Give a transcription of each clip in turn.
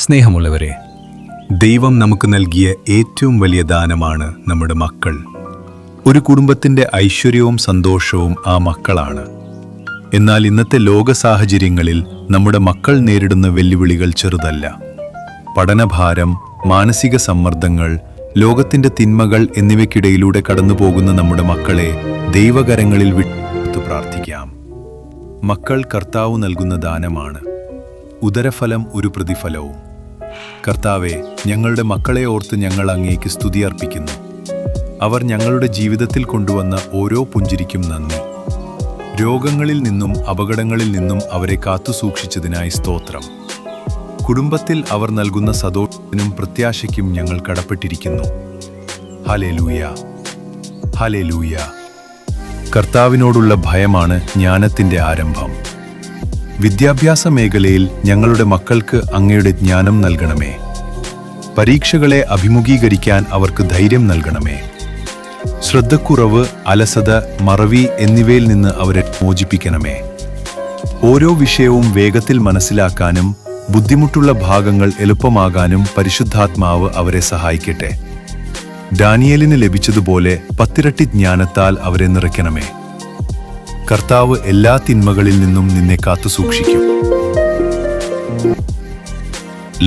സ്നേഹമുള്ളവരെ, ദൈവം നമുക്ക് നൽകിയ ഏറ്റവും വലിയ ദാനമാണ് നമ്മുടെ മക്കൾ. ഒരു കുടുംബത്തിൻ്റെ ഐശ്വര്യവും സന്തോഷവും ആ മക്കളാണ്. എന്നാൽ ഇന്നത്തെ ലോക സാഹചര്യങ്ങളിൽ നമ്മുടെ മക്കൾ നേരിടുന്ന വെല്ലുവിളികൾ ചെറുതല്ല. പഠനഭാരം, മാനസിക സമ്മർദ്ദങ്ങൾ, ലോകത്തിൻ്റെ തിന്മകൾ എന്നിവയ്ക്കിടയിലൂടെ കടന്നുപോകുന്ന നമ്മുടെ മക്കളെ ദൈവകരങ്ങളിൽ വിട്ടു പ്രാർത്ഥിക്കാം. മക്കൾ കർത്താവ് നൽകുന്ന ദാനമാണ്. ഉദരഫലം ഒരു പ്രതിഫലവും. കർത്താവെ, ഞങ്ങളുടെ മക്കളെ ഓർത്ത് ഞങ്ങൾ അങ്ങേക്ക് സ്തുതി അർപ്പിക്കുന്നു. അവർ ഞങ്ങളുടെ ജീവിതത്തിൽ കൊണ്ടുവന്ന ഓരോ പുഞ്ചിരിക്കും നന്ദി. രോഗങ്ങളിൽ നിന്നും അപകടങ്ങളിൽ നിന്നും അവരെ കാത്തുസൂക്ഷിച്ചതിനായി സ്തോത്രം. കുടുംബത്തിൽ അവർ നൽകുന്ന സന്തോഷത്തിനും പ്രത്യാശയ്ക്കും ഞങ്ങൾ കടപ്പെട്ടിരിക്കുന്നു. ഹല്ലേലൂയ, ഹല്ലേലൂയ. കർത്താവിനോടുള്ള ഭയമാണ് ജ്ഞാനത്തിൻ്റെ ആരംഭം. വിദ്യാഭ്യാസ മേഖലയിൽ ഞങ്ങളുടെ മക്കൾക്ക് അങ്ങയുടെ ജ്ഞാനം നൽകണമേ. പരീക്ഷകളെ അഭിമുഖീകരിക്കാൻ അവർക്ക് ധൈര്യം നൽകണമേ. ശ്രദ്ധക്കുറവ്, അലസത, മറവി എന്നിവയിൽ നിന്ന് അവരെ മോചിപ്പിക്കണമേ. ഓരോ വിഷയവും വേഗത്തിൽ മനസ്സിലാക്കാനും ബുദ്ധിമുട്ടുള്ള ഭാഗങ്ങൾ എളുപ്പമാകാനും പരിശുദ്ധാത്മാവ് അവരെ സഹായിക്കട്ടെ. ഡാനിയേലിന് ലഭിച്ചതുപോലെ 10 ഇരട്ടി ജ്ഞാനത്താൽ അവരെ നിറയ്ക്കണമേ. കർത്താവ് എല്ലാ തിന്മകളിൽ നിന്നും നിന്നെ കാത്തുസൂക്ഷിക്കും.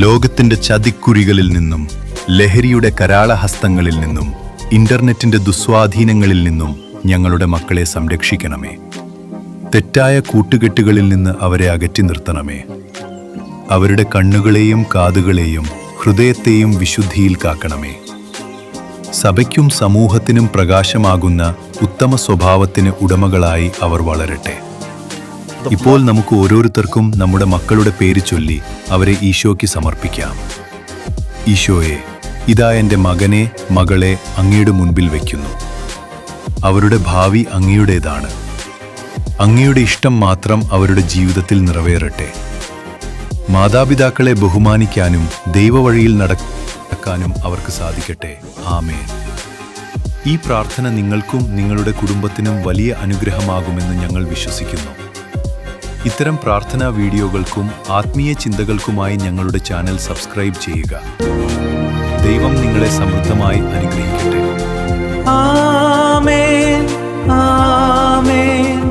ലോകത്തിന്റെ ചതിക്കുഴികളിൽ നിന്നും, ലഹരിയുടെ കരാളഹസ്തങ്ങളിൽ നിന്നും, ഇന്റർനെറ്റിന്റെ ദുസ്വാധീനങ്ങളിൽ നിന്നും ഞങ്ങളുടെ മക്കളെ സംരക്ഷിക്കണമേ. തെറ്റായ കൂട്ടുകെട്ടുകളിൽ നിന്ന് അവരെ അകറ്റി നിർത്തണമേ. അവരുടെ കണ്ണുകളെയും കാതുകളെയും ഹൃദയത്തെയും വിശുദ്ധിയിൽ കാക്കണമേ. സഭയ്ക്കും സമൂഹത്തിനും പ്രകാശമാകുന്ന ഉത്തമ സ്വഭാവത്തിന് ഉടമകളായി അവർ വളരട്ടെ. ഇപ്പോൾ നമുക്ക് ഓരോരുത്തർക്കും നമ്മുടെ മക്കളുടെ പേര് ചൊല്ലി അവരെ ഈശോയ്ക്ക് സമർപ്പിക്കാം. ഈശോയെ, ഇതാ എൻ്റെ മകനെ, മകളെ അങ്ങയുടെ മുൻപിൽ വയ്ക്കുന്നു. അവരുടെ ഭാവി അങ്ങയുടേതാണ്. അങ്ങയുടെ ഇഷ്ടം മാത്രം അവരുടെ ജീവിതത്തിൽ നിറവേറട്ടെ. മാതാപിതാക്കളെ ബഹുമാനിക്കാനും ദൈവവഴിയിൽ നടക്കാനും അവർക്ക് സാധിക്കട്ടെ. ആമേൻ. ഈ പ്രാർത്ഥന നിങ്ങൾക്കും നിങ്ങളുടെ കുടുംബത്തിനും വലിയ അനുഗ്രഹമാകുമെന്ന് ഞങ്ങൾ വിശ്വസിക്കുന്നു. ഇത്തരം പ്രാർത്ഥനാ വീഡിയോകൾക്കും ആത്മീയ ചിന്തകൾക്കുമായി ഞങ്ങളുടെ ചാനൽ സബ്സ്ക്രൈബ് ചെയ്യുക. ദൈവം നിങ്ങളെ സമൃദ്ധമായി അനുഗ്രഹിക്കട്ടെ. ആമേൻ, ആമേൻ.